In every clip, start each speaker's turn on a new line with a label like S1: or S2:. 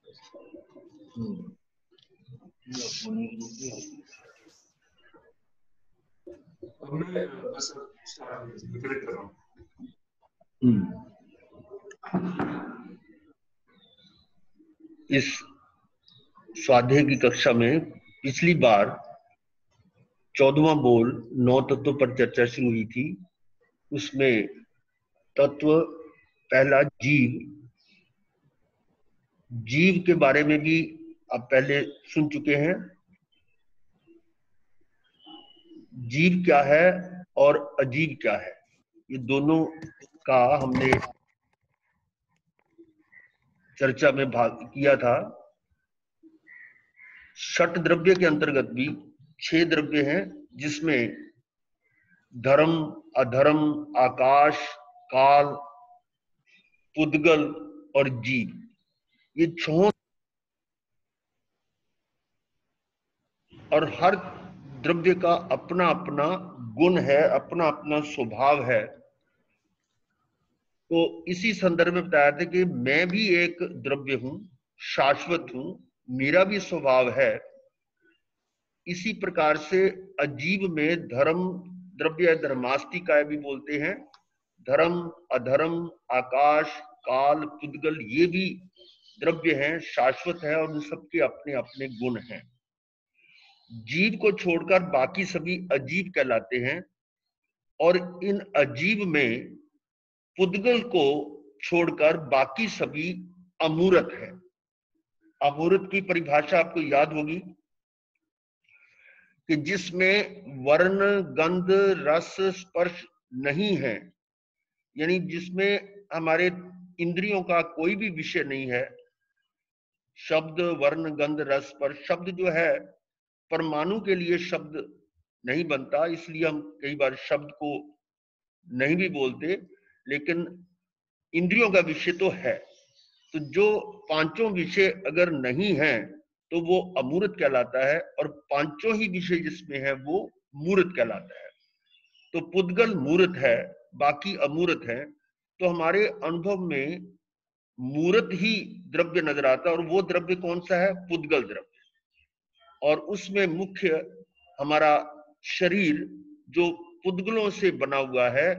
S1: अब मैं बस स्टार्ट कर रहा हूँ।
S2: इस स्वाध्याय की कक्षा में पिछली बार 14वां बोल 9 तत्वों पर चर्चा शुरू हुई थी। उसमें तत्व पहला जीव के बारे में भी आप पहले सुन चुके हैं। जीव क्या है और अजीव क्या है, ये दोनों का हमने चर्चा में भाग किया था। षट द्रव्य के अंतर्गत भी 6 द्रव्य हैं, जिसमें धर्म, अधर्म, आकाश, काल, पुद्गल और जीव, ये 6, और हर द्रव्य का अपना अपना गुण है, अपना अपना स्वभाव है। तो इसी संदर्भ में बताया था कि मैं भी एक द्रव्य हूं, शाश्वत हूं, मेरा भी स्वभाव है। इसी प्रकार से अजीव में धर्म द्रव्य, धर्मास्तिकाय भी बोलते हैं, धर्म, अधर्म, आकाश, काल, पुद्गल, ये भी द्रव्य हैं, शाश्वत है, और उन सबके अपने अपने गुण हैं। जीव को छोड़कर बाकी सभी अजीब कहलाते हैं, और इन अजीब में पुद्गल को छोड़कर बाकी सभी अमूर्त है। अमूर्त की परिभाषा आपको याद होगी कि जिसमें वर्ण, गंध, रस, स्पर्श नहीं है, यानी जिसमें हमारे इंद्रियों का कोई भी विषय नहीं है। शब्द, वर्ण, गंध, रस, स्पर्श, शब्द जो है परमाणु के लिए शब्द नहीं बनता, इसलिए हम कई बार शब्द को नहीं भी बोलते, लेकिन इंद्रियों का विषय तो है। तो जो पांचों विषय अगर नहीं है तो वो अमूर्त कहलाता है, और पांचों ही विषय जिसमें है वो मूर्त कहलाता है। तो पुद्गल मूर्त है, बाकी अमूर्त है। तो हमारे अनुभव में मूर्त ही द्रव्य नजर आता है, और वो द्रव्य कौन सा है? पुद्गल द्रव्य। और उसमें मुख्य हमारा शरीर जो पुद्गलों से बना हुआ है,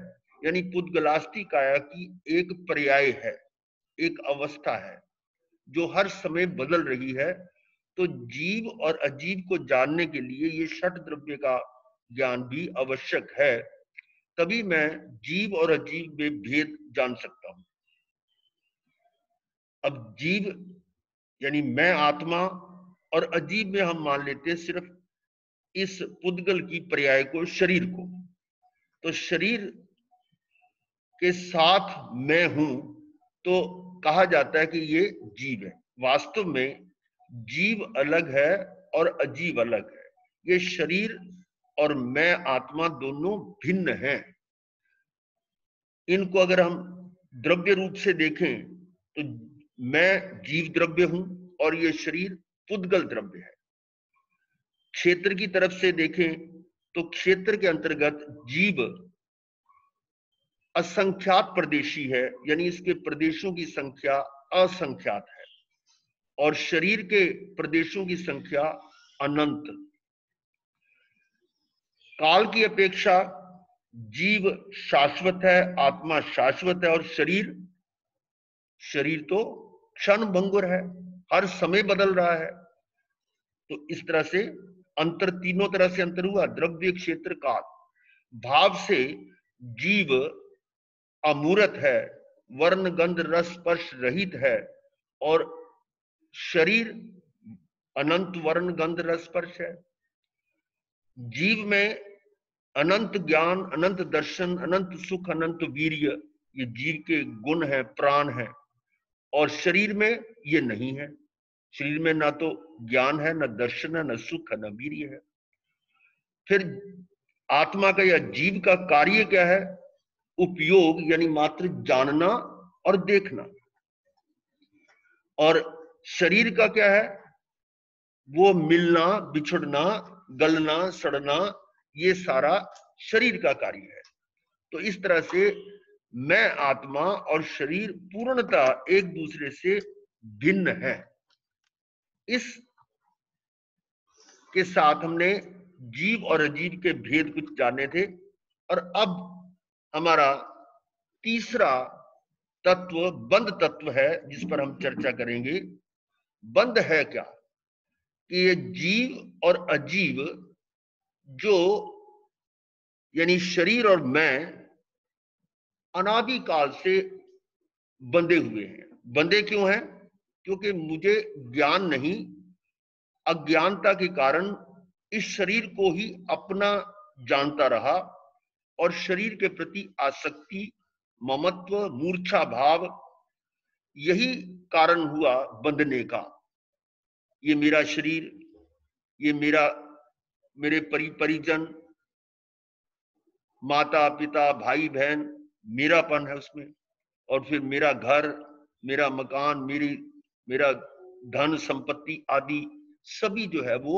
S2: यानी पुद्गलास्ति काया की एक पर्याय है, एक अवस्था है जो हर समय बदल रही है। तो जीव और अजीव को जानने के लिए ये षट द्रव्य का ज्ञान भी आवश्यक है, तभी मैं जीव और अजीव में भेद जान सकता हूं। अब जीव यानी मैं आत्मा, और अजीब में हम मान लेते हैं सिर्फ इस पुद्गल की पर्याय को, शरीर को। तो शरीर के साथ मैं हूं तो कहा जाता है कि ये जीव है। वास्तव में जीव अलग है और अजीब अलग है। ये शरीर और मैं आत्मा दोनों भिन्न हैं। इनको अगर हम द्रव्य रूप से देखें तो मैं जीव द्रव्य हूं और ये शरीर पुद्गल द्रव्य है। क्षेत्र की तरफ से देखें तो क्षेत्र के अंतर्गत जीव असंख्यात प्रदेशी है, यानी इसके प्रदेशों की संख्या असंख्यात है, और शरीर के प्रदेशों की संख्या अनंत। काल की अपेक्षा जीव शाश्वत है, आत्मा शाश्वत है, और शरीर तो क्षण भंगुर है, हर समय बदल रहा है। तो इस तरह से अंतर, तीनों तरह से अंतर हुआ, द्रव्य, क्षेत्र, काल। भाव से जीव अमूर्त है, वर्ण, गंध, रस, स्पर्श रहित है, और शरीर अनंत वर्ण, गंध, रस, स्पर्श है। जीव में अनंत ज्ञान, अनंत दर्शन, अनंत सुख, अनंत वीर्य, ये जीव के गुण है, प्राण है। और शरीर में ये नहीं है। शरीर में ना तो ज्ञान है, ना दर्शन है, ना सुख है, ना वीर्य है। फिर आत्मा का या जीव का कार्य क्या है? उपयोग, यानी मात्र जानना और देखना। और शरीर का क्या है? वो मिलना, बिछड़ना, गलना, सड़ना, ये सारा शरीर का कार्य है। तो इस तरह से मैं आत्मा और शरीर पूर्णतः एक दूसरे से भिन्न है। इस के साथ हमने जीव और अजीव के भेद कुछ जाने थे, और अब हमारा तीसरा तत्व बंध तत्व है जिस पर हम चर्चा करेंगे। बंध है क्या? कि ये जीव और अजीव जो यानी शरीर और मैं अनादि काल से बंधे हुए हैं। बंधे क्यों हैं? क्योंकि मुझे ज्ञान नहीं, अज्ञानता के कारण इस शरीर को ही अपना जानता रहा और शरीर के प्रति आसक्ति, ममत्व, मूर्छा भाव, यही कारण हुआ बंधने का। ये मेरा शरीर, ये मेरे परिजन, माता पिता, भाई बहन, मेरापन है उसमें, और फिर मेरा घर, मेरा मकान, मेरा धन संपत्ति आदि सभी जो है वो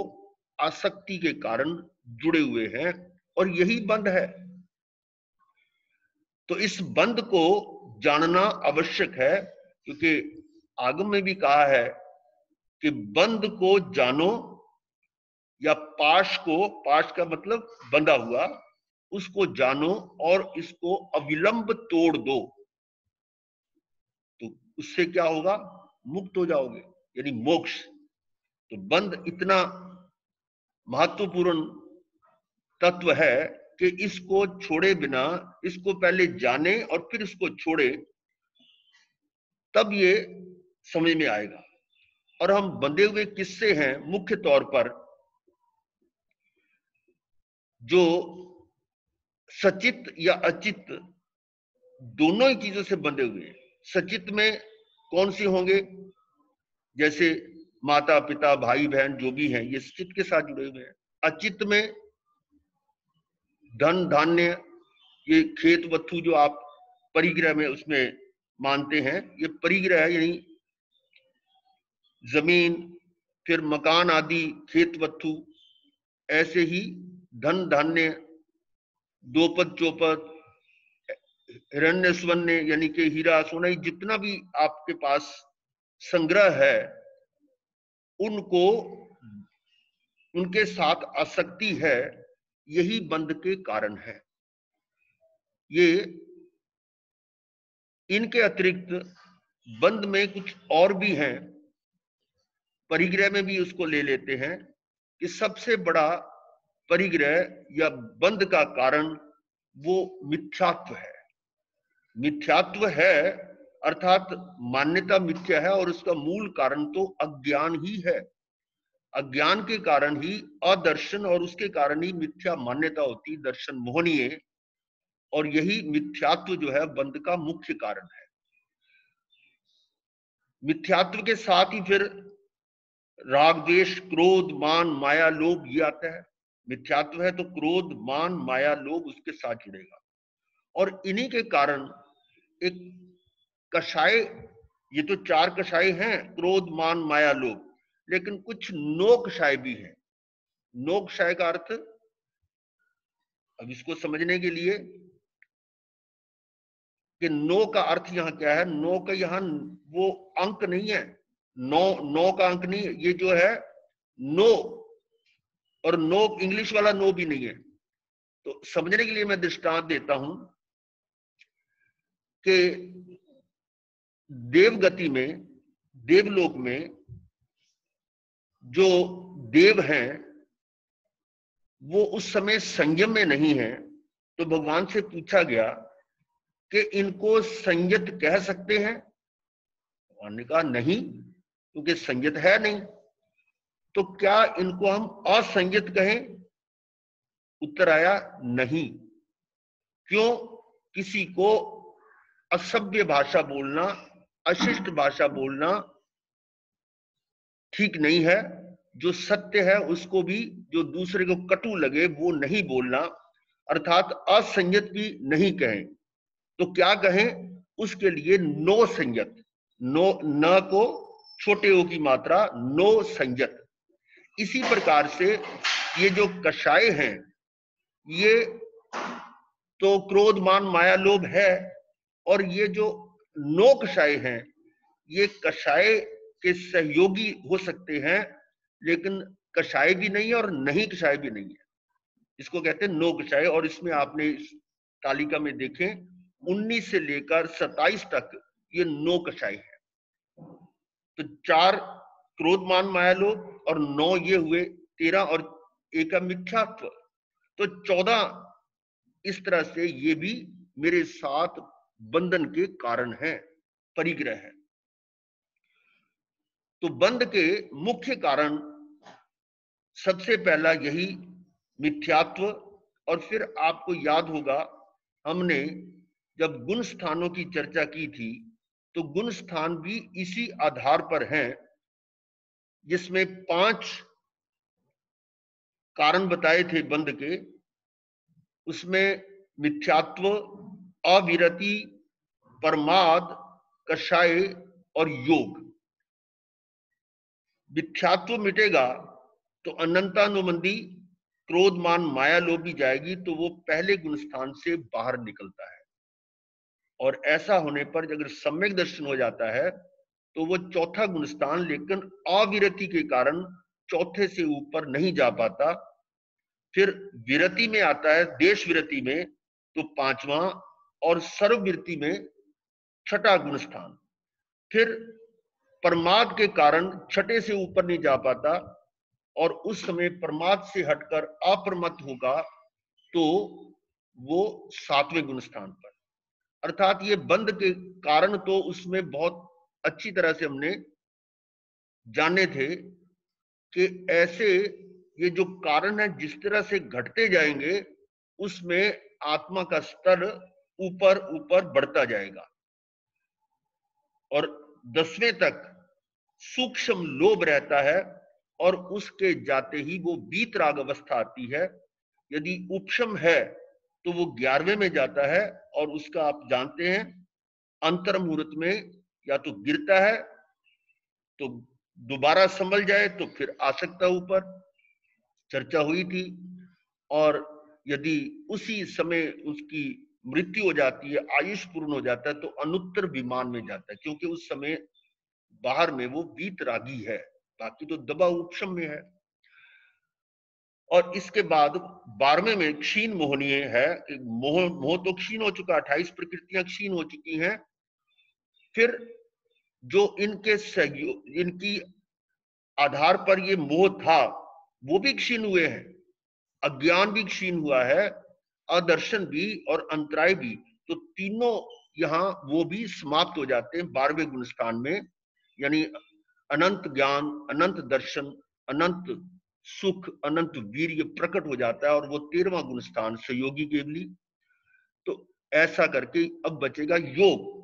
S2: आसक्ति के कारण जुड़े हुए हैं, और यही बंध है। तो इस बंध को जानना आवश्यक है, क्योंकि आगम में भी कहा है कि बंध को जानो, या पाश का मतलब बंधा हुआ, उसको जानो और इसको अविलंब तोड़ दो, तो उससे क्या होगा? मुक्त हो जाओगे, यानी मोक्ष। तो बंध इतना महत्वपूर्ण तत्व है कि इसको छोड़े बिना, इसको पहले जाने और फिर इसको छोड़े, तब ये समझ में आएगा। और हम बंधे हुए किससे हैं? मुख्य तौर पर जो सचित या अचित दोनों ही चीजों से बंधे हुए हैं। सचित में कौन सी होंगे? जैसे माता पिता, भाई बहन जो भी हैं, ये सचित के साथ जुड़े हुए हैं। अचित में धन धान्य, ये खेत वस्तु जो आप परिग्रह में उसमें मानते हैं, ये परिग्रह है, यानी जमीन, फिर मकान आदि, खेत वस्तु। ऐसे ही धन धान्य, दोपद चौपद, हिरण्य स्वर्ण यानी कि हीरा सोना, जितना भी आपके पास संग्रह है, उनको, उनके साथ आसक्ति है, यही बंध के कारण है। ये इनके अतिरिक्त बंध में कुछ और भी हैं, परिग्रह में भी उसको ले लेते हैं कि सबसे बड़ा परिग्रह या बंध का कारण वो मिथ्यात्व है। मिथ्यात्व है अर्थात मान्यता मिथ्या है, और उसका मूल कारण तो अज्ञान ही है। अज्ञान के कारण ही अदर्शन, और उसके कारण ही मिथ्या मान्यता होती, दर्शन मोहनीय, और यही मिथ्यात्व जो है बंध का मुख्य कारण है। मिथ्यात्व के साथ ही फिर राग द्वेष, क्रोध, मान, माया, लोभ, ये आता है। मिथ्यात्व है तो क्रोध, मान, माया, लोभ उसके साथ जुड़ेगा, और इन्हीं के कारण एक कषाय, ये तो 4 कषाय हैं, क्रोध, मान, माया, लोभ, लेकिन कुछ नो कषाय भी हैं। नो कषाय का अर्थ, अब इसको समझने के लिए कि नो का अर्थ यहां क्या है, नो का यहां वो अंक नहीं है, नो का अंक नहीं है, ये जो है नो, और नो इंग्लिश वाला नो भी नहीं है। तो समझने के लिए मैं दृष्टांत देता हूं कि देवगति में, देवलोक में जो देव हैं वो उस समय संयम में नहीं है, तो भगवान से पूछा गया कि इनको संयत कह सकते हैं? भगवान ने कहा नहीं, क्योंकि संयत है नहीं। तो क्या इनको हम असंयत कहें? उत्तर आया नहीं। क्यों? किसी को असभ्य भाषा बोलना, अशिष्ट भाषा बोलना ठीक नहीं है। जो सत्य है उसको भी, जो दूसरे को कटु लगे वो नहीं बोलना, अर्थात असंयत भी नहीं कहें। तो क्या कहें? उसके लिए नो संयत, नो, न को छोटे ओ की मात्रा, नो संयत। इसी प्रकार से ये जो कषाय हैं, ये तो क्रोध, मान, माया, लोभ है, और ये जो नो कषाय हैं, ये कषाय के सहयोगी हो सकते हैं, लेकिन कषाय भी नहीं है और नहीं कषाय भी नहीं है। इसको कहते हैं नो कषाय। और इसमें आपने इस तालिका में देखें 19 से लेकर 27 तक ये नो कषाय है। तो 4 क्रोधमान माया लोभ और 9 ये हुए 13 और एक मिथ्यात्व, तो 14 इस तरह से ये भी मेरे साथ बंधन के कारण है, परिग्रह है। तो बंध के मुख्य कारण सबसे पहला यही मिथ्यात्व। और फिर आपको याद होगा हमने जब गुण स्थानों की चर्चा की थी, तो गुण स्थान भी इसी आधार पर हैं, जिसमें 5 कारण बताए थे बंध के। उसमें मिथ्यात्व, अविरति, प्रमाद, कषाय और योग। मिथ्यात्व मिटेगा तो अनंतानुबंधी क्रोध मान माया लोभ भी जाएगी, तो वो पहले गुण स्थान से बाहर निकलता है। और ऐसा होने पर अगर सम्यक दर्शन हो जाता है तो वो चौथा गुण स्थान, लेकिन अविरति के कारण चौथे से ऊपर नहीं जा पाता। फिर विरति में आता है, देश विरति में तो 5वां, और सर्वविरति में 6ठा गुण स्थान। फिर प्रमाद के कारण 6ठे से ऊपर नहीं जा पाता, और उस समय प्रमाद से हटकर अप्रमत्त होगा तो वो 7वें गुण स्थान पर। अर्थात ये बंध के कारण तो उसमें बहुत अच्छी तरह से हमने जाने थे कि ऐसे ये जो कारण है जिस तरह से घटते जाएंगे उसमें आत्मा का स्तर ऊपर ऊपर बढ़ता जाएगा, और 10वें तक सूक्ष्म लोभ रहता है, और उसके जाते ही वो वीतराग अवस्था आती है। यदि उपशम है तो वो 11वें में जाता है, और उसका आप जानते हैं अंतर मुहूर्त में या तो गिरता है, तो दोबारा संभल जाए तो फिर आ सकता ऊपर, चर्चा हुई थी। और यदि उसी समय उसकी मृत्यु हो जाती है, आयुष पूर्ण हो जाता है, तो अनुत्तर विमान में जाता है, क्योंकि उस समय बाहर में वो वीतरागी है, बाकी तो दबा उपशम में है। और इसके बाद 12वें में क्षीण मोहनीय है। मोह तो क्षीण हो चुका, 28 प्रकृतियां क्षीण हो चुकी हैं। फिर जो इनके सहयोग, इनकी आधार पर ये मोह था, वो भी क्षीण हुए हैं, अज्ञान भी क्षीण हुआ है, अदर्शन भी और अंतराय भी। तो तीनों यहां वो भी समाप्त हो जाते हैं 12वें गुण स्थान में। यानी अनंत ज्ञान, अनंत दर्शन, अनंत सुख, अनंत वीर्य प्रकट हो जाता है, और वो 13वां गुण स्थान सहयोगी केवली। तो ऐसा करके अब बचेगा योग।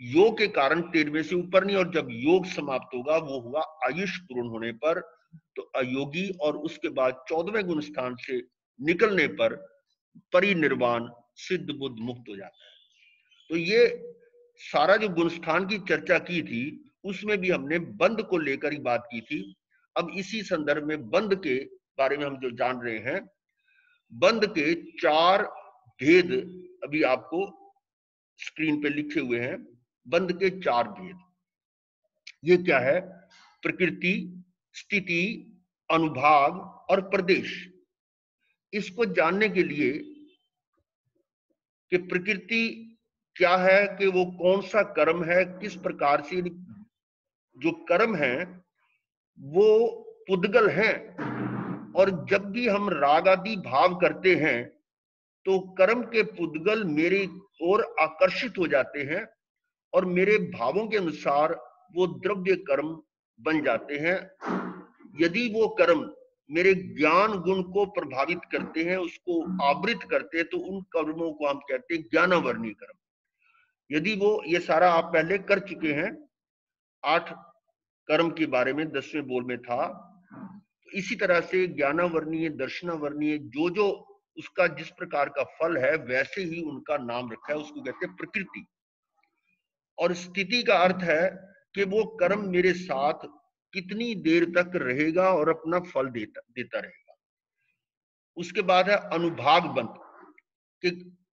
S2: योग के कारण 13वें से ऊपर नहीं, और जब योग समाप्त होगा वो हुआ आयुष पूर्ण होने पर, तो अयोगी। और उसके बाद 14वें गुण स्थान से निकलने पर परिनिर्वाण, सिद्ध बुद्ध मुक्त हो जाता है। तो ये सारा जो गुण स्थान की चर्चा की थी उसमें भी हमने बंध को लेकर ही बात की थी। अब इसी संदर्भ में बंध के बारे में हम जो जान रहे हैं, बंध के 4 भेद अभी आपको स्क्रीन पे लिखे हुए हैं। बंध के 4 भेद ये क्या है? प्रकृति, स्थिति, अनुभाग और प्रदेश। इसको जानने के लिए कि प्रकृति क्या है, कि वो कौन सा कर्म है, किस प्रकार से जो कर्म है वो पुद्गल है, और जब भी हम राग आदि भाव करते हैं तो कर्म के पुद्गल मेरी ओर आकर्षित हो जाते हैं, और मेरे भावों के अनुसार वो द्रव्य कर्म बन जाते हैं। यदि वो कर्म मेरे ज्ञान गुण को प्रभावित करते हैं, उसको आवृत करते हैं, तो उन कर्मों को हम कहते हैं ज्ञानावर्णीय कर्म। यदि वो ये सारा आप पहले कर चुके हैं, 8 कर्म के बारे में 10वें बोल में था। तो इसी तरह से ज्ञानावर्णीय, दर्शनावर्णीय, जो जो उसका जिस प्रकार का फल है वैसे ही उनका नाम रखा है, उसको कहते हैं प्रकृति। और स्थिति का अर्थ है कि वो कर्म मेरे साथ कितनी देर तक रहेगा और अपना फल देता रहेगा। उसके बाद है अनुभाग बंध, कि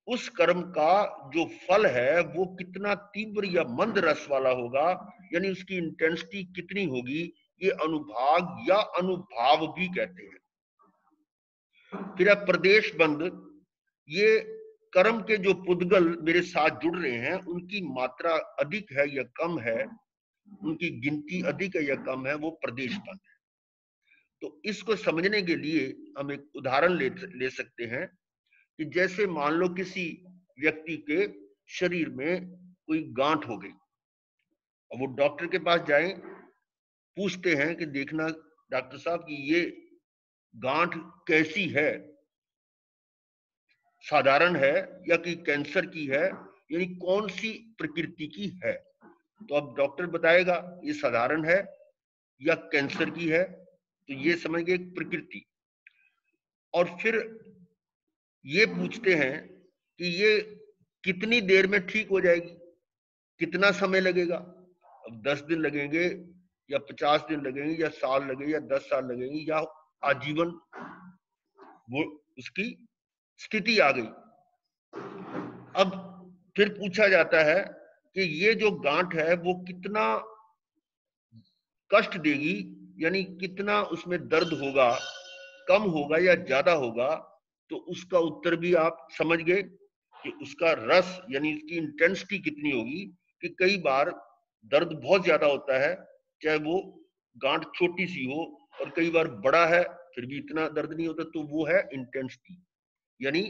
S2: उस कर्म का जो फल है वो कितना तीव्र या मंद रस वाला होगा, यानी उसकी इंटेंसिटी कितनी होगी, ये अनुभाग या अनुभाव भी कहते हैं। फिर अब प्रदेश बंद, ये कर्म के जो पुद्गल मेरे साथ जुड़ रहे हैं उनकी मात्रा अधिक है या कम है, उनकी गिनती अधिक है या कम है, वो प्रदेश बंद है। तो इसको समझने के लिए हम एक उदाहरण ले सकते हैं कि जैसे मान लो किसी व्यक्ति के शरीर में कोई गांठ हो गई, और वो डॉक्टर के पास जाएं, पूछते हैं कि देखना डॉक्टर साहब कि ये गांठ कैसी है, साधारण है या कि कैंसर की है, यानी कौन सी प्रकृति की है। तो अब डॉक्टर बताएगा ये साधारण है या कैंसर की है, तो ये समझ गए प्रकृति। और फिर ये पूछते हैं कि ये कितनी देर में ठीक हो जाएगी, कितना समय लगेगा। अब 10 दिन लगेंगे या 50 दिन लगेंगे या साल लगेंगे या 10 साल लगेंगे या आजीवन, वो उसकी स्थिति आ गई। अब फिर पूछा जाता है कि ये जो गांठ है वो कितना कष्ट देगी, यानी कितना उसमें दर्द होगा, कम होगा या ज्यादा होगा। तो उसका उत्तर भी आप समझ गए कि उसका रस यानी उसकी इंटेंसिटी कितनी होगी, कि कई बार दर्द बहुत ज्यादा होता है चाहे वो गांठ छोटी सी हो, और कई बार बड़ा है फिर भी इतना दर्द नहीं होता, तो वो है इंटेंसिटी, यानी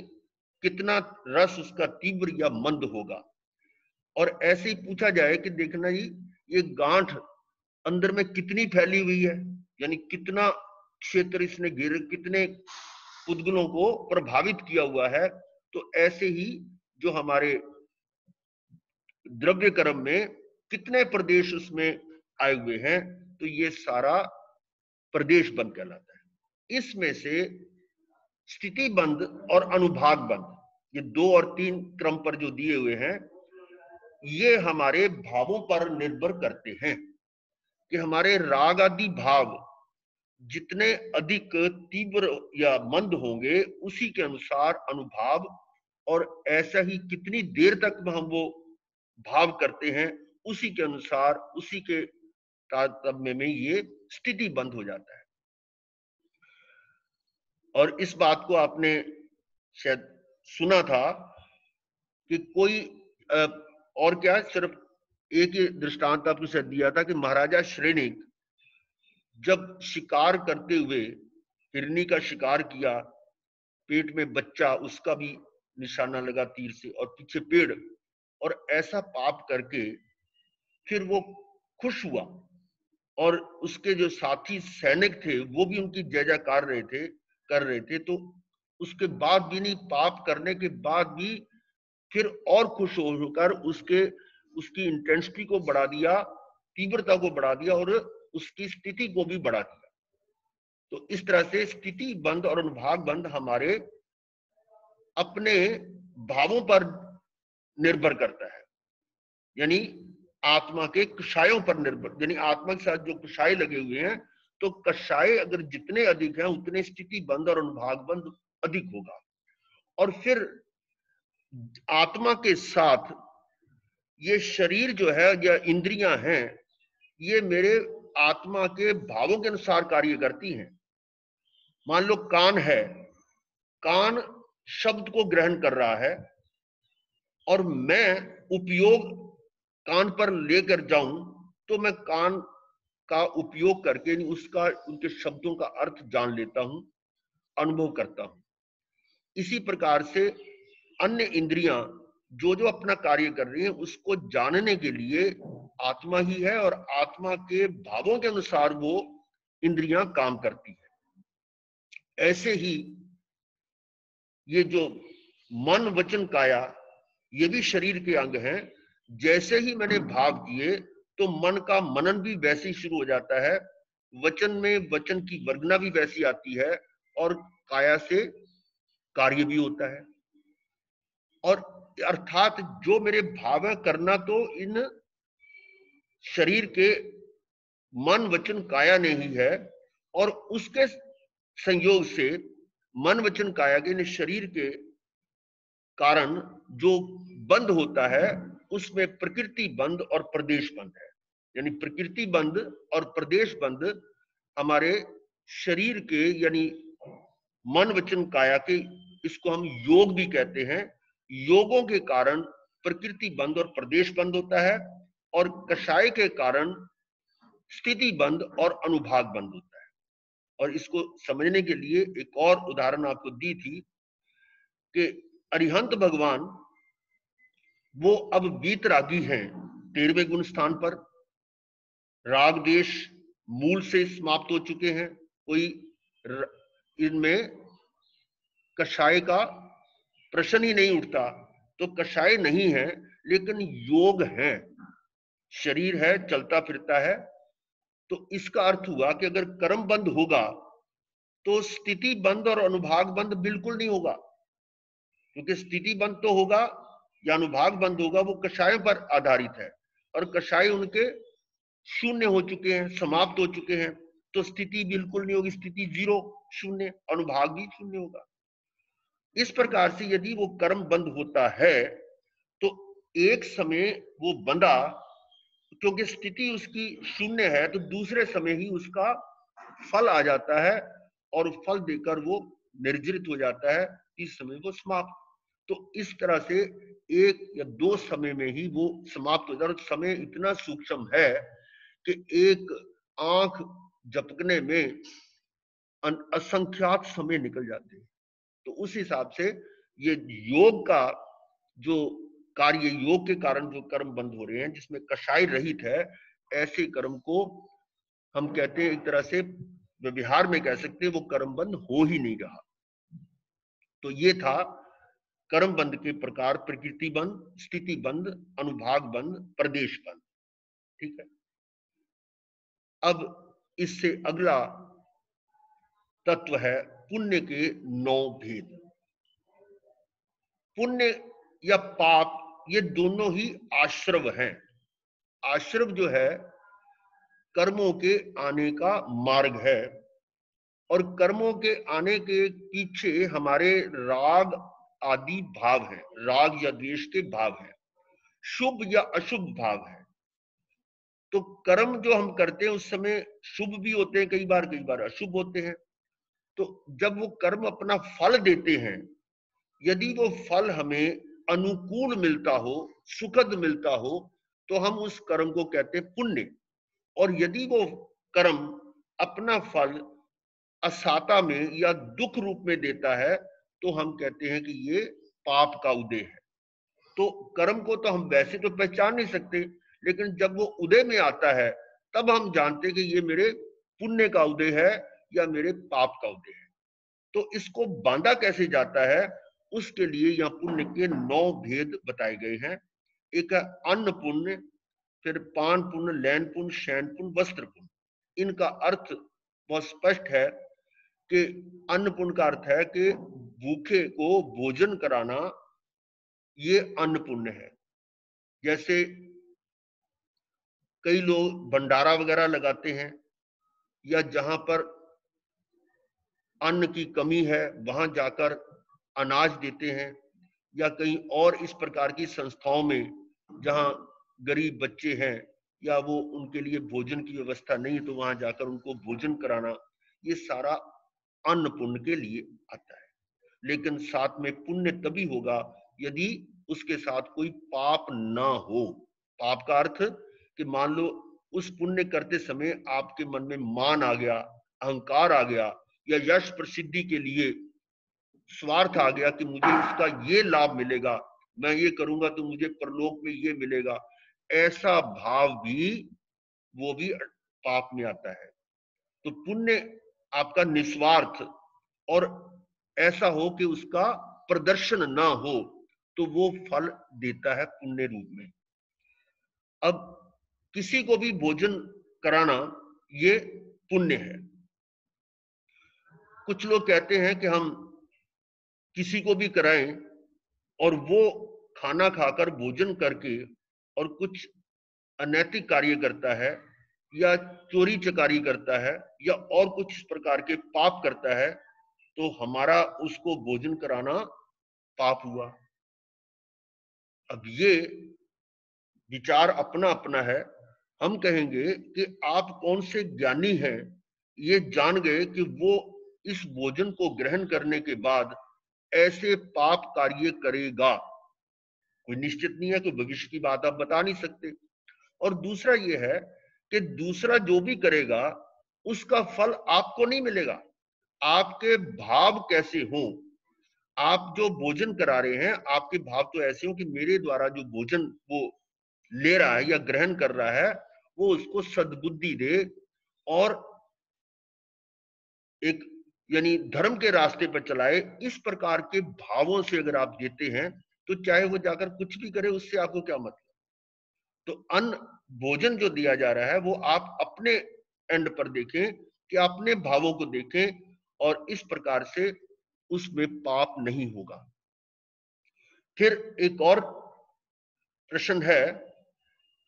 S2: कितना रस उसका तीव्र या मंद होगा। और ऐसे ही पूछा जाए कि देखना जी ये गांठ अंदर में कितनी फैली हुई है, यानी कितना क्षेत्र इसने घेर, कितने पुद्गलों को प्रभावित किया हुआ है। तो ऐसे ही जो हमारे द्रव्य कर्म में कितने प्रदेश उसमें आए हुए हैं, तो ये सारा प्रदेश बंद कहलाता है। इसमें से स्थिति बंद और अनुभाग बंद, ये 2 और 3 क्रम पर जो दिए हुए हैं, ये हमारे भावों पर निर्भर करते हैं कि हमारे राग आदि भाव जितने अधिक तीव्र या मंद होंगे उसी के अनुसार अनुभाव, और ऐसा ही कितनी देर तक हम वो भाव करते हैं उसी के अनुसार, उसी के तारतम्य में ये स्थिति बंद हो जाता है। और इस बात को आपने शायद सुना था कि कोई और क्या, सिर्फ एक ही दृष्टांत आपको शायद दिया था कि महाराजा श्रेनिक जब शिकार करते हुए हिरनी का शिकार किया, पेट में बच्चा, उसका भी निशाना लगा तीर से, और पीछे पेड़, और ऐसा पाप करके फिर वो खुश हुआ, और उसके जो साथी सैनिक थे वो भी उनकी जय जयकार कर रहे थे। तो उसके बाद भी नहीं, पाप करने के बाद भी फिर और खुश होकर उसकी इंटेंसिटी को बढ़ा दिया, तीव्रता को बढ़ा दिया, और उसकी स्थिति को भी बढ़ा दिया। तो इस तरह से स्थिति बंद और अनुभाग बंद हमारे अपने भावों पर निर्भर करता है, यानी आत्मा के कषायों पर निर्भर, यानी आत्मा के साथ जो कषाय लगे हुए हैं, तो कषाय अगर जितने अधिक हैं उतने स्थिति बंद और अनुभाग बंद अधिक होगा। और फिर आत्मा के साथ ये शरीर जो है या इंद्रियां हैं, ये मेरे आत्मा के भावों के अनुसार कार्य करती हैं। मान लो कान है, कान शब्द को ग्रहण कर रहा है, और मैं उपयोग कान पर लेकर जाऊं तो मैं कान का उपयोग करके उनके शब्दों का अर्थ जान लेता हूं, अनुभव करता हूं। इसी प्रकार से अन्य इंद्रियां जो जो अपना कार्य कर रही हैं उसको जानने के लिए आत्मा ही है, और आत्मा के भावों के अनुसार वो इंद्रियां काम करती है। ऐसे ही ये जो मन वचन काया, ये भी शरीर के अंग हैं। जैसे ही मैंने भाव किए तो मन का मनन भी वैसे ही शुरू हो जाता है, वचन में वचन की वर्गना भी वैसी आती है, और काया से कार्य भी होता है। और अर्थात जो मेरे भाव है करना तो इन शरीर के मन वचन काया ने ही है, और उसके संयोग से मन वचन काया के इन शरीर के कारण जो बंध होता है उसमें प्रकृति बंध और प्रदेश बंध है। यानी प्रकृति बंध और प्रदेश बंध हमारे शरीर के यानी मन वचन काया के, इसको हम योग भी कहते हैं, योगों के कारण प्रकृति बंध और प्रदेश बंध होता है, और कषाय के कारण स्थिति बंध और अनुभाग बंध होता है। और इसको समझने के लिए एक और उदाहरण आपको दी थी कि अरिहंत भगवान वो अब वीतरागी हैं 13वें गुण स्थान पर, राग देश मूल से समाप्त हो चुके हैं, कोई इनमें कषाय का प्रश्न ही नहीं उठता, तो कषाय नहीं है लेकिन योग है, शरीर है, चलता फिरता है। तो इसका अर्थ हुआ कि अगर कर्म बंद होगा तो स्थिति बंद और अनुभाग बंद बिल्कुल नहीं होगा, क्योंकि स्थिति बंद तो होगा या अनुभाग बंद होगा वो कषाय पर आधारित है, और कषाय उनके शून्य हो चुके हैं, समाप्त हो चुके हैं, तो स्थिति बिल्कुल नहीं होगी, स्थिति 0 शून्य, अनुभाग भी शून्य होगा। इस प्रकार से यदि वो कर्म बंद होता है तो एक समय वो बंधा, क्योंकि स्थिति उसकी शून्य है, तो दूसरे समय ही उसका फल आ जाता है और फल देकर वो निर्जरित हो जाता है, इस समय वो समाप्त। तो इस तरह से 1 या 2 समय में ही वो समाप्त हो जाता है। समय इतना सूक्ष्म है कि एक आंख झपकने में असंख्यात समय निकल जाते हैं। तो उस हिसाब से ये योग का जो कार्य, योग के कारण जो कर्म बंद हो रहे हैं जिसमें कषाय रहित है, ऐसे कर्म को हम कहते हैं, एक तरह से व्यवहार में कह सकते हैं वो कर्म बंद हो ही नहीं रहा। तो ये था कर्म बंद के प्रकार, प्रकृति बंद, स्थिति बंद, अनुभाग बंद, प्रदेश बंद। ठीक है, अब इससे अगला तत्व है पुण्य के 9 भेद। पुण्य या पाप ये दोनों ही आश्रव हैं। आश्रव जो है कर्मों के आने का मार्ग है, और कर्मों के आने के पीछे हमारे राग आदि भाव है, राग या द्वेष के भाव है, शुभ या अशुभ भाव है। तो कर्म जो हम करते हैं उस समय शुभ भी होते हैं, कई बार अशुभ होते हैं। तो जब वो कर्म अपना फल देते हैं, यदि वो फल हमें अनुकूल मिलता हो, सुखद मिलता हो, तो हम उस कर्म को कहते हैं पुण्य। और यदि वो कर्म अपना फल असाता में या दुख रूप में देता है, तो हम कहते हैं कि ये पाप का उदय है। तो कर्म को तो हम वैसे तो पहचान नहीं सकते, लेकिन जब वो उदय में आता है तब हम जानते हैं कि ये मेरे पुण्य का उदय है या मेरे पाप का उदय है। तो इसको बांधा कैसे जाता है, उसके लिए यहाँ पुण्य के 9 भेद बताए गए हैं। एक है अन्न पुण्य, फिर पान पुण्य, लैन पुण्य, शयन पुण्य, वस्त्र पुण्य। इनका अर्थ बहुत स्पष्ट है कि अन्न पुण्य का अर्थ है कि भूखे को भोजन कराना, ये अन्न पुण्य है। जैसे कई लोग भंडारा वगैरह लगाते हैं, या जहां पर अन्न की कमी है वहां जाकर अनाज देते हैं, या कहीं और इस प्रकार की संस्थाओं में जहां गरीब बच्चे हैं या वो उनके लिए भोजन की व्यवस्था नहीं है, तो वहां जाकर उनको भोजन कराना, ये सारा अन्न पुण्य के लिए आता है। लेकिन साथ में पुण्य तभी होगा यदि उसके साथ कोई पाप ना हो। पाप का अर्थ कि मान लो उस पुण्य करते समय आपके मन में मान आ गया, अहंकार आ गया, या यश प्रसिद्धि के लिए स्वार्थ आ गया कि मुझे इसका ये लाभ मिलेगा, मैं ये करूंगा तो मुझे परलोक में ये मिलेगा, ऐसा भाव भी, वो भी पाप में आता है। तो पुण्य आपका निस्वार्थ और ऐसा हो कि उसका प्रदर्शन ना हो, तो वो फल देता है पुण्य रूप में। अब किसी को भी भोजन कराना ये पुण्य है। कुछ लोग कहते हैं कि हम किसी को भी कराएं और वो खाना खाकर भोजन करके और कुछ अनैतिक कार्य करता है या चोरी चकारी करता है या और कुछ इस प्रकार के पाप करता है, तो हमारा उसको भोजन कराना पाप हुआ। अब ये विचार अपना अपना है। हम कहेंगे कि आप कौन से ज्ञानी हैं, ये जान गए कि वो इस भोजन को ग्रहण करने के बाद ऐसे पाप कार्य करेगा। कोई निश्चित नहीं है, कोई भविष्य की बात आप बता नहीं सकते। और दूसरा ये है कि दूसरा जो भी करेगा उसका फल आपको नहीं मिलेगा। आपके भाव कैसे हो, आप जो भोजन करा रहे हैं, आपके भाव तो ऐसे हो कि मेरे द्वारा जो भोजन वो ले रहा है या ग्रहण कर रहा है, वो उसको सद्बुद्धि दे और एक यानी धर्म के रास्ते पर चलाए। इस प्रकार के भावों से अगर आप देते हैं तो चाहे वो जाकर कुछ भी करे, उससे आपको क्या मतलब। तो अन्न भोजन जो दिया जा रहा है वो आप अपने एंड पर देखें कि अपने भावों को देखें, और इस प्रकार से उसमें पाप नहीं होगा। फिर एक और प्रश्न है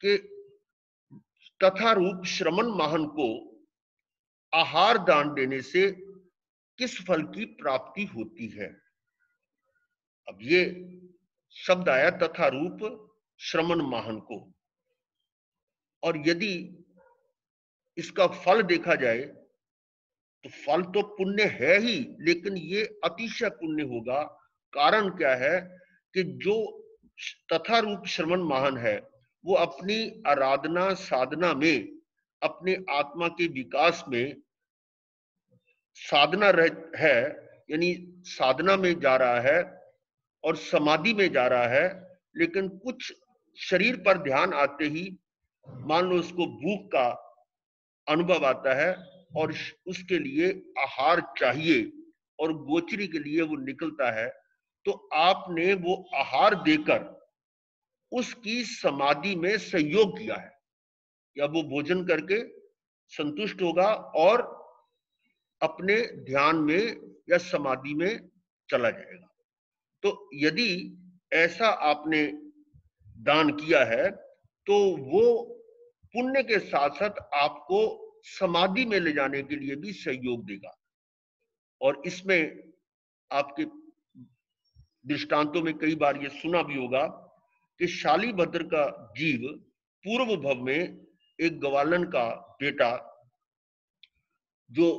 S2: कि तथा रूप श्रमण महान को आहार दान देने से किस फल की प्राप्ति होती है। अब ये शब्द आया तथा रूप श्रमण महान को, और यदि इसका फल देखा जाए तो फल तो पुण्य है ही, लेकिन ये अतिशय पुण्य होगा। कारण क्या है कि जो तथा रूप श्रमण महान है वो अपनी आराधना साधना में, अपने आत्मा के विकास में साधना है, यानी साधना में जा रहा है और समाधि में जा रहा है। लेकिन कुछ शरीर पर ध्यान आते ही मान लो उसको भूख का अनुभव आता है और उसके लिए आहार चाहिए और गोचरी के लिए वो निकलता है, तो आपने वो आहार देकर उसकी समाधि में सहयोग किया है, या वो भोजन करके संतुष्ट होगा और अपने ध्यान में या समाधि में चला जाएगा। तो यदि ऐसा आपने दान किया है तो वो पुण्य के साथ साथ आपको समाधि में ले जाने के लिए भी सहयोग देगा। और इसमें आपके दृष्टांतों में कई बार ये सुना भी होगा कि शालीभद्र का जीव पूर्व भव में एक ग्वालन का बेटा जो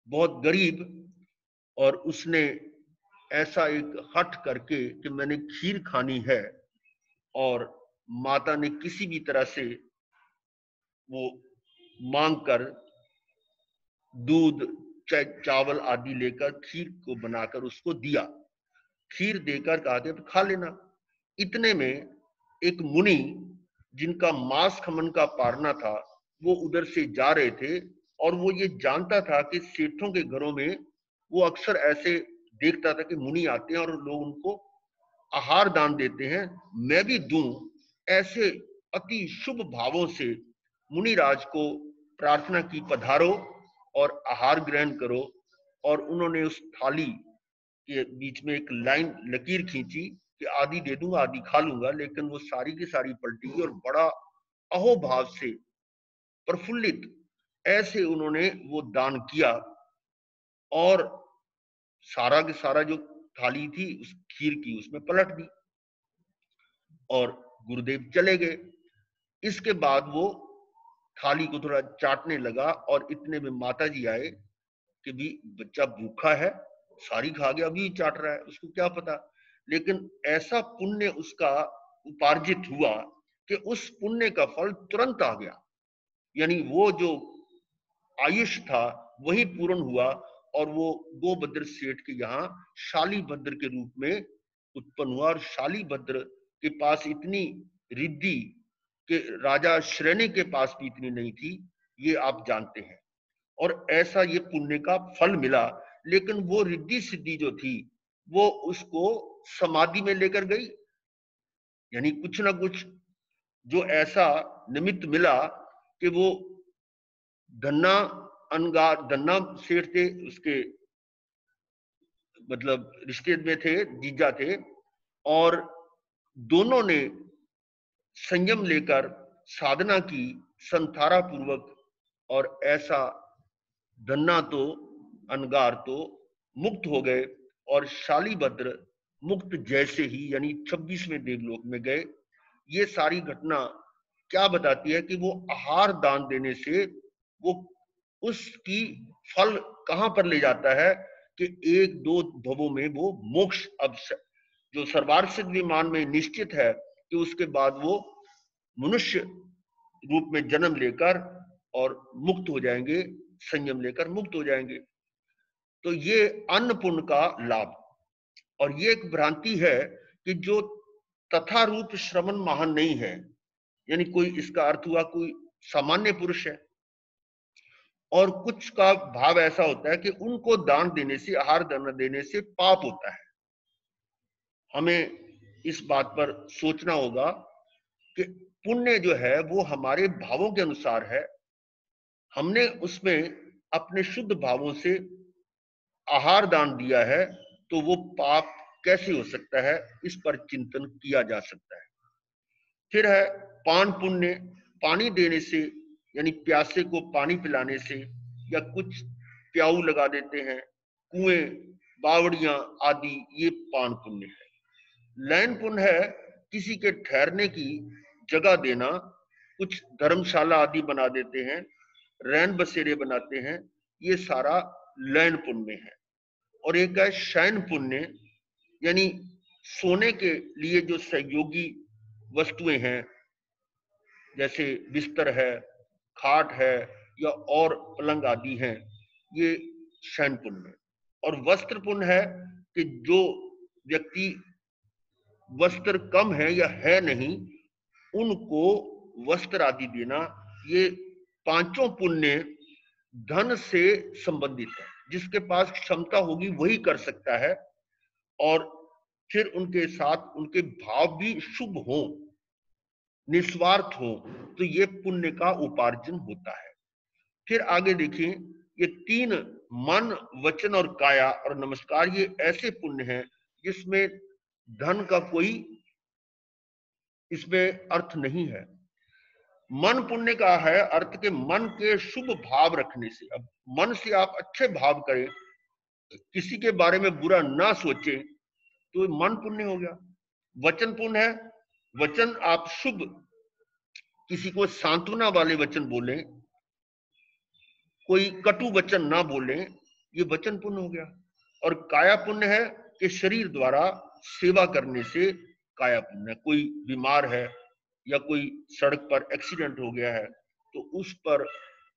S2: बहुत गरीब, और उसने ऐसा एक हठ करके कि मैंने खीर खानी है, और माता ने किसी भी तरह से वो मांग कर दूध चावल आदि लेकर खीर को बनाकर उसको दिया। खीर देकर कहा था तो खा लेना। इतने में एक मुनि जिनका मांस खमन का पारना था वो उधर से जा रहे थे, और वो ये जानता था कि सेठों के घरों में वो अक्सर ऐसे देखता था कि मुनि आते हैं और लोग उनको आहार दान देते हैं, मैं भी दूं। ऐसे अति शुभ भावों से मुनिराज को प्रार्थना की, पधारो और आहार ग्रहण करो। और उन्होंने उस थाली के बीच में एक लाइन लकीर खींची कि आधी दे दूंगा आधी खा लूंगा, लेकिन वो सारी की सारी पलटी और बड़ा अहोभाव से प्रफुल्लित ऐसे उन्होंने वो दान किया, और सारा के सारा जो थाली थी उस खीर की उसमें पलट दी और गुरुदेव चले गए। इसके बाद वो थाली को थोड़ा चाटने लगा और इतने में माता जी आए कि भी बच्चा भूखा है, सारी खा गया, अभी चाट रहा है, उसको क्या पता। लेकिन ऐसा पुण्य उसका उपार्जित हुआ कि उस पुण्य का फल तुरंत आ गया, यानी वो जो आयुष था वही पूर्ण हुआ, और वो गोभद्र सेठ के यहाँ शालीभद्र के रूप में उत्पन्न हुआ। और शालीभद्र के पास इतनी रिद्धि कि राजा श्रेणी के पास भी इतनी नहीं थी, ये आप जानते हैं। और ऐसा ये पुण्य का फल मिला, लेकिन वो रिद्धि सिद्धि जो थी वो उसको समाधि में लेकर गई, यानी कुछ ना कुछ जो ऐसा निमित्त मिला कि वो धन्ना अनगार, धन्ना सेठ थे, उसके मतलब रिश्ते में थे, जीजा थे, और दोनों ने संयम लेकर साधना की संथारा पूर्वक, और ऐसा धन्ना तो अनगार तो मुक्त हो गए। और शालीभद्र मुक्त जैसे ही यानी 26वें देवलोक में गए। ये सारी घटना क्या बताती है कि वो आहार दान देने से वो उसकी फल कहां पर ले जाता है कि एक दो भवों में वो मोक्ष अब जो सर्वार्थ विमान में निश्चित है कि उसके बाद वो मनुष्य रूप में जन्म लेकर और मुक्त हो जाएंगे, संयम लेकर मुक्त हो जाएंगे। तो ये अन्न पुण्य का लाभ। और ये एक भ्रांति है कि जो तथा रूप श्रवण महान नहीं है, यानी कोई इसका अर्थ हुआ कोई सामान्य पुरुष है, और कुछ का भाव ऐसा होता है कि उनको दान देने से, आहार दान देने से पाप होता है। हमें इस बात पर सोचना होगा कि पुण्य जो है वो हमारे भावों के अनुसार है। हमने उसमें अपने शुद्ध भावों से आहार दान दिया है, तो वो पाप कैसे हो सकता है, इस पर चिंतन किया जा सकता है। फिर है पान पुण्य। पानी देने से यानी प्यासे को पानी पिलाने से, या कुछ प्याऊ लगा देते हैं, कुएं, बावड़ियां आदि, ये पान पुण्य है। लैन पुण्य है किसी के ठहरने की जगह देना, कुछ धर्मशाला आदि बना देते हैं, रैन बसेरे बनाते हैं, ये सारा लैन पुण्य है। और एक है शयन पुण्य, यानी सोने के लिए जो सहयोगी वस्तुएं हैं, जैसे बिस्तर है, खाट है, या और पलंग आदि हैं, ये शयन पुण्य। और वस्त्र पुण्य है कि जो व्यक्ति वस्त्र कम है या है नहीं, उनको वस्त्र आदि देना। ये पांचों पुण्य धन से संबंधित है। जिसके पास क्षमता होगी वही कर सकता है, और फिर उनके साथ उनके भाव भी शुभ हो, निस्वार्थ हो, तो ये पुण्य का उपार्जन होता है। फिर आगे देखिए, ये तीन, मन, वचन और काया और नमस्कार, ये ऐसे पुण्य हैं जिसमें धन का कोई इसमें अर्थ नहीं है। मन पुण्य का है अर्थ के मन के शुभ भाव रखने से। अब मन से आप अच्छे भाव करें, किसी के बारे में बुरा ना सोचें, तो मन पुण्य हो गया। वचन पुण्य है, वचन आप शुभ, किसी को सांत्वना वाले वचन बोलें, कोई कटु वचन ना बोलें, ये वचन पुण्य हो गया। और काया पुण्य है कि शरीर द्वारा सेवा करने से काया पुण्य। कोई बीमार है या कोई सड़क पर एक्सीडेंट हो गया है, तो उस पर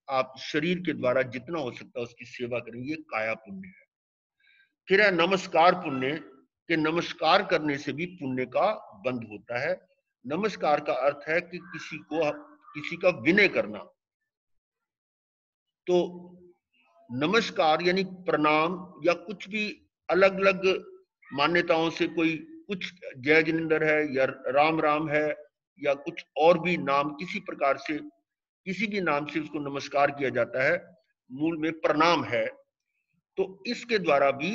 S2: आप शरीर के द्वारा जितना हो सकता है उसकी सेवा करें, ये काया पुण्य है। फिर है नमस्कार पुण्य, कि नमस्कार करने से भी पुण्य का बंध होता है। नमस्कार का अर्थ है कि किसी का विनय करना। तो नमस्कार यानी प्रणाम, या कुछ भी अलग अलग मान्यताओं से कोई कुछ जय जिनेंद्र है या राम राम है या कुछ और भी नाम, किसी प्रकार से किसी भी नाम से उसको नमस्कार किया जाता है, मूल में प्रणाम है। तो इसके द्वारा भी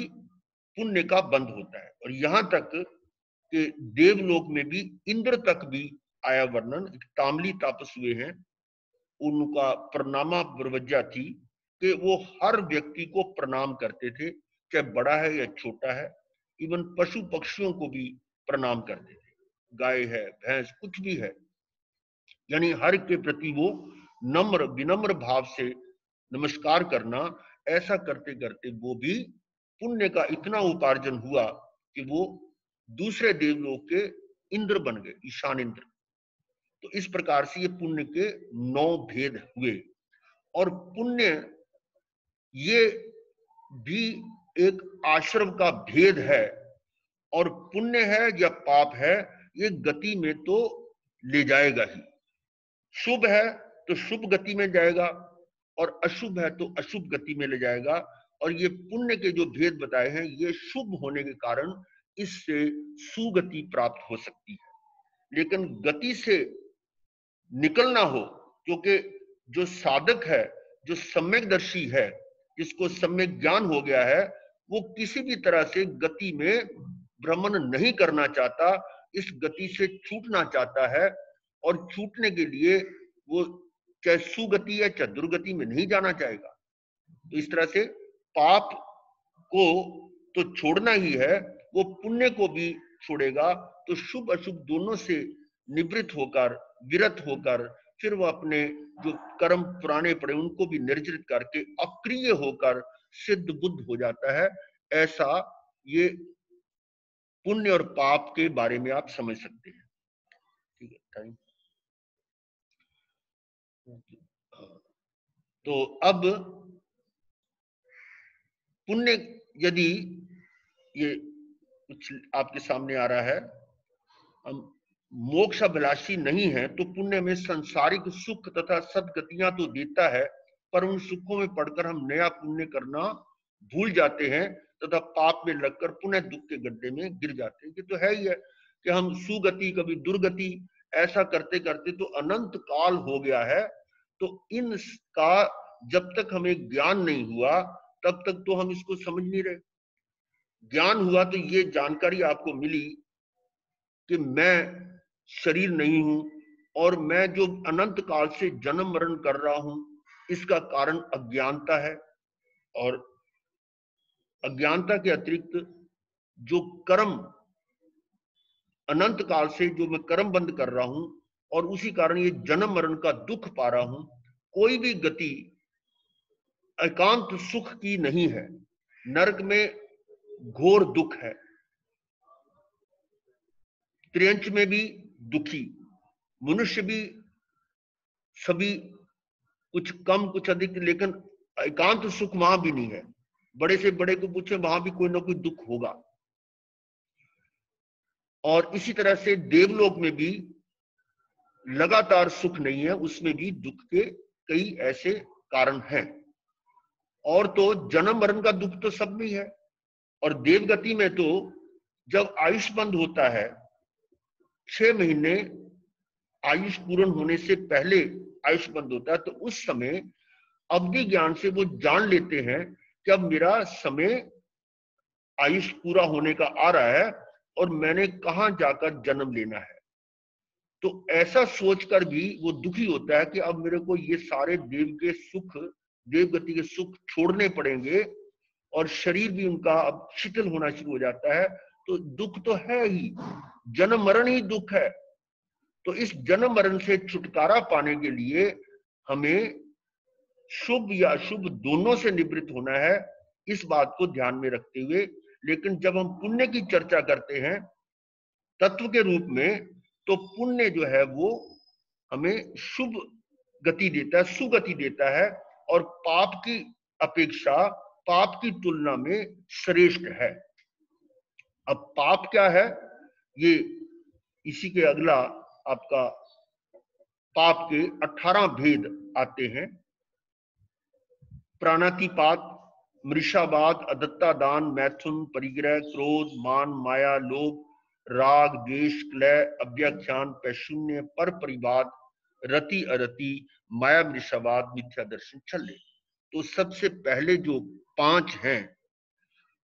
S2: पुण्य का बंध होता है। और यहां तक कि देवलोक में भी इंद्र तक भी आया वर्णन। तामली तापस हुए हैं, उनका प्रणामा प्रवज्जा थी कि वो हर व्यक्ति को प्रणाम करते थे, चाहे बड़ा है या छोटा है। इवन पशु पक्षियों को भी प्रणाम करते थे, गाय है, भैंस, कुछ भी है, यानी हर के प्रति वो नम्र विनम्र भाव से नमस्कार करना। ऐसा करते करते वो भी पुण्य का इतना उपार्जन हुआ कि वो दूसरे देवलोक के इंद्र बन गए, ईशान इंद्र। तो इस प्रकार से ये पुण्य के 9 भेद हुए। और पुण्य ये भी एक आश्रम का भेद है। और पुण्य है या पाप है, ये गति में तो ले जाएगा ही। शुभ है तो शुभ गति में जाएगा, और अशुभ है तो अशुभ गति में ले जाएगा। और ये पुण्य के जो भेद बताए हैं, ये शुभ होने के कारण इससे सुगति प्राप्त हो सकती है। लेकिन गति से निकलना हो, क्योंकि जो साधक है, जो सम्यकदर्शी है, जिसको सम्यक ज्ञान हो गया है, वो किसी भी तरह से गति में भ्रमण नहीं करना चाहता, इस गति से छूटना चाहता है। और छूटने के लिए वो चाहे सुगति या चाहे दुर्गति में नहीं जाना चाहेगा। तो इस तरह से पाप को तो छोड़ना ही है, वो पुण्य को भी छोड़ेगा, तो शुभ अशुभ दोनों से निवृत्त होकर, विरत होकर, फिर वो अपने जो कर्म पुराने पड़े उनको भी निर्जरित करके अक्रिय होकर सिद्ध बुद्ध हो जाता है। ऐसा ये पुण्य और पाप के बारे में आप समझ सकते हैं। ठीक है, टाइम। तो अब पुण्य यदि ये कुछ आपके सामने आ रहा है, हम मोक्षाभिलाषी नहीं है तो पुण्य में सांसारिक सुख तथा सदगतियां तो देता है, पर उन सुखों में पड़कर हम नया पुण्य करना भूल जाते हैं तथा पाप में लगकर पुनः दुख के गड्ढे में गिर जाते हैं। ये तो है ही है कि हम सुगति कभी दुर्गति ऐसा करते करते तो अनंत काल हो गया है। तो इनका जब तक हमें ज्ञान नहीं हुआ तब तक तो हम इसको समझ नहीं रहे। ज्ञान हुआ तो ये जानकारी आपको मिली कि मैं शरीर नहीं हूं और मैं जो अनंत काल से जन्म मरण कर रहा हूं इसका कारण अज्ञानता है। और अज्ञानता के अतिरिक्त जो कर्म अनंत काल से जो मैं कर्म बंद कर रहा हूं और उसी कारण ये जन्म मरण का दुख पा रहा हूं। कोई भी गति एकांत सुख की नहीं है। नरक में घोर दुख है, त्रियंच में भी दुखी, मनुष्य भी सभी कुछ कम कुछ अधिक, लेकिन एकांत सुख वहां भी नहीं है। बड़े से बड़े को पूछे वहां भी कोई ना कोई दुख होगा। और इसी तरह से देवलोक में भी लगातार सुख नहीं है, उसमें भी दुख के कई ऐसे कारण हैं। और तो जन्म मरण का दुख तो सब में है। और देवगति में तो जब आयुष बंद होता है, 6 महीने आयुष पूर्ण होने से पहले आयुष बंद होता है, तो उस समय अवधि ज्ञान से वो जान लेते हैं कि अब मेरा समय आयुष पूरा होने का आ रहा है और मैंने कहां जाकर जन्म लेना है। तो ऐसा सोचकर भी वो दुखी होता है कि अब मेरे को ये सारे देव के सुख, देवगति के सुख छोड़ने पड़ेंगे और शरीर भी उनका अब शिथिल होना शुरू हो जाता है। तो दुख तो है ही, जन्म मरण ही दुख है। तो इस जन्म मरण से छुटकारा पाने के लिए हमें शुभ या अशुभ दोनों से निवृत्त होना है, इस बात को ध्यान में रखते हुए। लेकिन जब हम पुण्य की चर्चा करते हैं तत्व के रूप में, तो पुण्य जो है वो हमें शुभ गति देता है, सुगति देता है, और पाप की अपेक्षा, पाप की तुलना में श्रेष्ठ है। अब पाप क्या है, ये इसी के अगला आपका पाप के 18 भेद आते हैं। प्राणातिपात, मृषावाद, अदत्ता दान, मैथुन, परिग्रह, क्रोध, मान, माया, लोभ, राग, द्वेष, क्लय, अव्याख्यान, पैशून्य, पर परिवाद, रति अरति, माया, मृषावाद, मिथ्या दर्शन, छल्ले। तो सबसे पहले जो 5 हैं,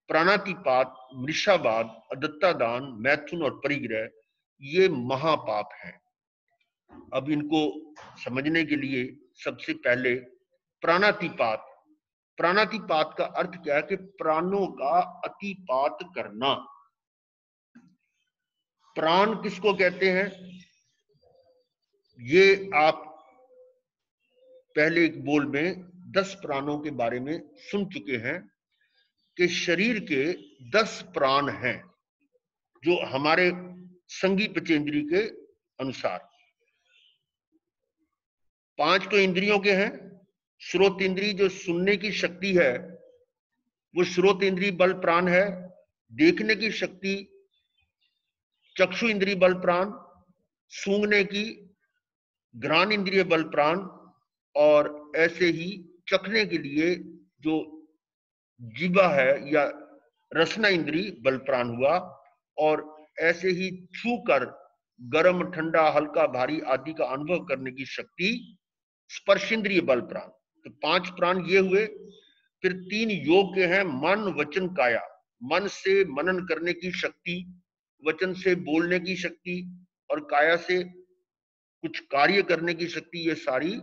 S2: प्राणातिपात, मृषावाद, अदत्ता दान, मैथुन और परिग्रह, ये महापाप हैं। अब इनको समझने के लिए सबसे पहले प्राणातिपात। प्राणातिपात का अर्थ क्या है कि प्राणों का अतिपात करना। प्राण किसको कहते हैं, ये आप पहले एक बोल में 10 प्राणों के बारे में सुन चुके हैं कि शरीर के 10 प्राण हैं जो हमारे संगी पंचेंद्रिय के अनुसार। 5 तो इंद्रियों के हैं। श्रोत इंद्रिय जो सुनने की शक्ति है वो श्रोत इंद्रिय बल प्राण है। देखने की शक्ति चक्षु इंद्रिय बल प्राण, सूंघने की घ्राण इंद्रिय बल प्राण, और ऐसे ही चखने के लिए जो जीवा है या रसना इंद्रिय बल प्राण हुआ, और ऐसे ही छूकर गर्म ठंडा हल्का भारी आदि का अनुभव करने की शक्ति स्पर्श इंद्रिय बल प्राण। तो 5 प्राण ये हुए। फिर 3 योग के हैं, मन, वचन, काया। मन से मनन करने की शक्ति, वचन से बोलने की शक्ति, और काया से कुछ कार्य करने की शक्ति। ये सारी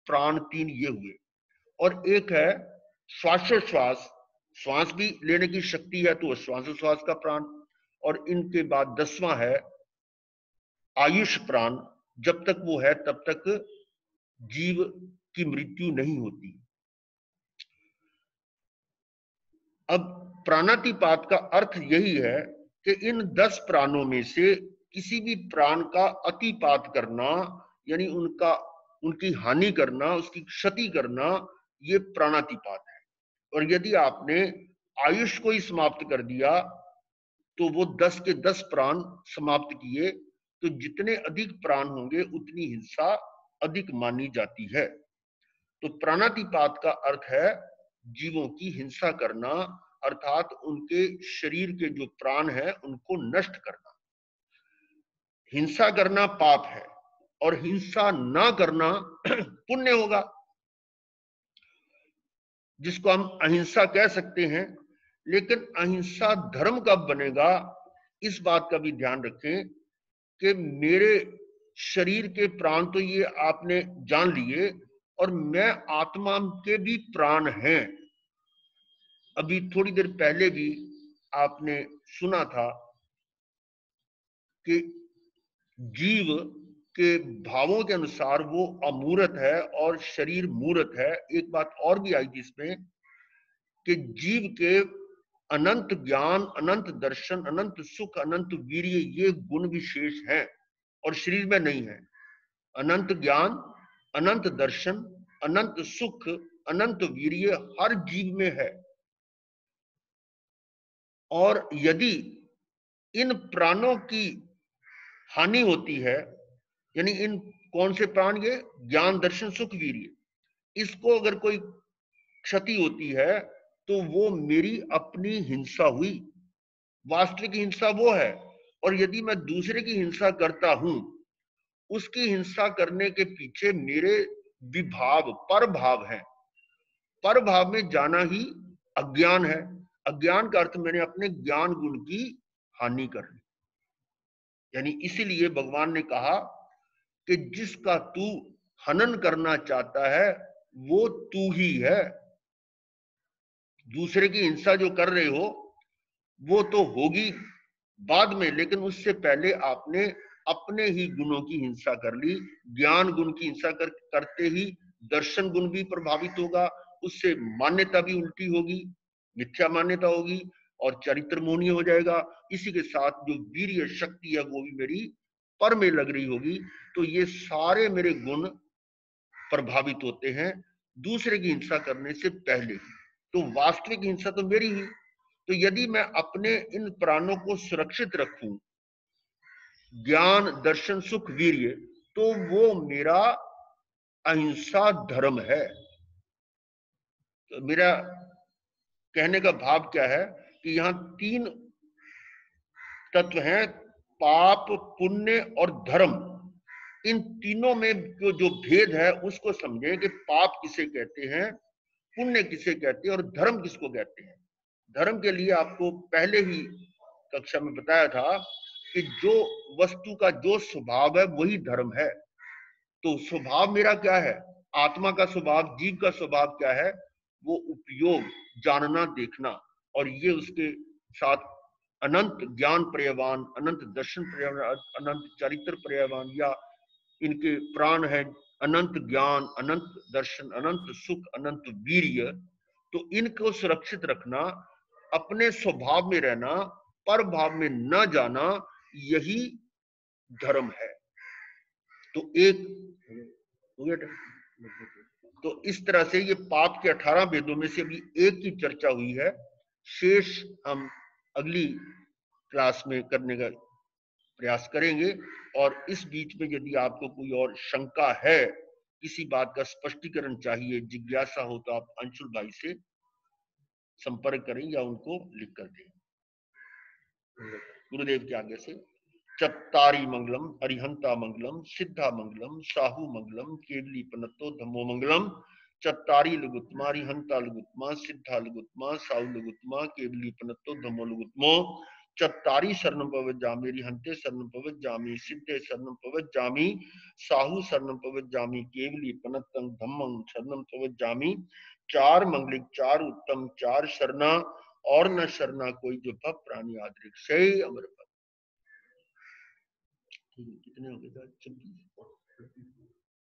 S2: प्राण 3 ये हुए। और एक है श्वासोश्वास, श्वास भी लेने की शक्ति है, तो श्वासोश्वास का प्राण। और इनके बाद 10वां है आयुष प्राण। जब तक वो है तब तक जीव की मृत्यु नहीं होती। अब प्राणातिपात का अर्थ यही है कि इन 10 प्राणों में से किसी भी प्राण का अतिपात करना, यानी उनकी हानि करना, उसकी क्षति करना, ये प्राणातिपात है। और यदि आपने आयुष को ही समाप्त कर दिया तो वो 10 के 10 प्राण समाप्त किए, तो जितने अधिक प्राण होंगे उतनी हिंसा अधिक मानी जाती है। तो प्राणातिपात का अर्थ है जीवों की हिंसा करना, अर्थात उनके शरीर के जो प्राण है उनको नष्ट करना। हिंसा करना पाप है और हिंसा ना करना पुण्य होगा, जिसको हम अहिंसा कह सकते हैं। लेकिन अहिंसा धर्म कब बनेगा, इस बात का भी ध्यान रखें कि मेरे शरीर के प्राण तो ये आपने जान लिए, और मैं आत्मा के भी प्राण हैं। अभी थोड़ी देर पहले भी आपने सुना था कि जीव के भावों के अनुसार वो अमूर्त है और शरीर मूर्त है। एक बात और भी आई थी इसमें कि जीव के अनंत ज्ञान, अनंत दर्शन, अनंत सुख, अनंत वीर्य, ये गुण विशेष हैं और शरीर में नहीं है। अनंत ज्ञान, अनंत दर्शन, अनंत सुख, अनंत वीर्य हर जीव में है। और यदि इन प्राणों की हानि होती है, यानी इन कौन से प्राण, ये ज्ञान, दर्शन, सुख, वीर्य, इसको अगर कोई क्षति होती है तो वो मेरी अपनी हिंसा हुई। वास्तविक हिंसा वो है। और यदि मैं दूसरे की हिंसा करता हूं, उसकी हिंसा करने के पीछे मेरे विभाव, पर भाव है। पर भाव में जाना ही अज्ञान है। अज्ञान का अर्थ मैंने अपने ज्ञान गुण की हानि कर ली। यानी इसीलिए भगवान ने कहा कि जिसका तू हनन करना चाहता है वो तू ही है। दूसरे की हिंसा जो कर रहे हो वो तो होगी बाद में, लेकिन उससे पहले आपने अपने ही गुणों की हिंसा कर ली। ज्ञान गुण की हिंसा करते ही दर्शन गुण भी प्रभावित होगा, उससे मान्यता भी उल्टी होगी, मिथ्या मान्यता होगी और चरित्र मोहनीय हो जाएगा। इसी के साथ जो वीर्य शक्ति है वो भी मेरी पर में लग रही होगी। तो ये सारे मेरे गुण प्रभावित होते हैं दूसरे की हिंसा करने से पहले ही। तो वास्तविक हिंसा तो मेरी ही। तो यदि मैं अपने इन प्राणों को सुरक्षित रखूं, ज्ञान, दर्शन, सुख, वीर्य, तो वो मेरा अहिंसा धर्म है। तो मेरा कहने का भाव क्या है कि यहां 3 तत्व हैं, पाप, पुण्य और धर्म। इन तीनों में जो भेद है उसको समझें कि पाप किसे कहते हैं, पुण्य किसे कहते हैं और धर्म किसको कहते हैं। धर्म के लिए आपको पहले ही कक्षा में बताया था कि जो वस्तु का जो स्वभाव है वही धर्म है। तो स्वभाव मेरा क्या है, आत्मा का स्वभाव, जीव का स्वभाव क्या है, वो उपयोग, जानना, देखना, और ये उसके साथ अनंत ज्ञान पर्यावान, अनंत दर्शन पर्यावान, अनंत चरित्र पर्यावान, या इनके प्राण है अनंत ज्ञान, अनंत दर्शन, अनंत सुख, अनंत वीर्य। तो इनको सुरक्षित रखना, अपने स्वभाव में रहना, पर भाव में न जाना, यही धर्म है। तो तो इस तरह से ये पाप के 18 भेदों में से अभी एक की चर्चा हुई है। शेष हम अगली क्लास में करने का प्रयास करेंगे। और इस बीच में यदि आपको कोई और शंका है, किसी बात का स्पष्टीकरण चाहिए, जिज्ञासा हो, तो आप अंशुल भाई से संपर्क करें या उनको लिख कर दें। गुरुदेव के आगे से चत्तारी मंगलम, अरिहंता मंगलम, सिद्धा मंगलम, साहू मंगलम, केवली पनत्तो धम्मो मंगलम। चत्तारी लघुत्मा, अरिहंता लघुत्मा, सिद्धा लघुत्मा, साहू लघुत्मा, केवली पनत्तो धम्मो लघुत्मो। चत्तारी शरणं पवज्जामि, अरिहंते शरणं पवज्जामि, सिद्धे शरणं पवज्जामि, साहू शरणं पवज्जामि, केवली पनत्तं धम्मं शरणं पवज्जामि। 4 मंगलिक, 4 उत्तम, 4 शरणा और न शरणा कोई जो भव प्राणी आदरिक सही अमर भव। कितने हो गए? 26।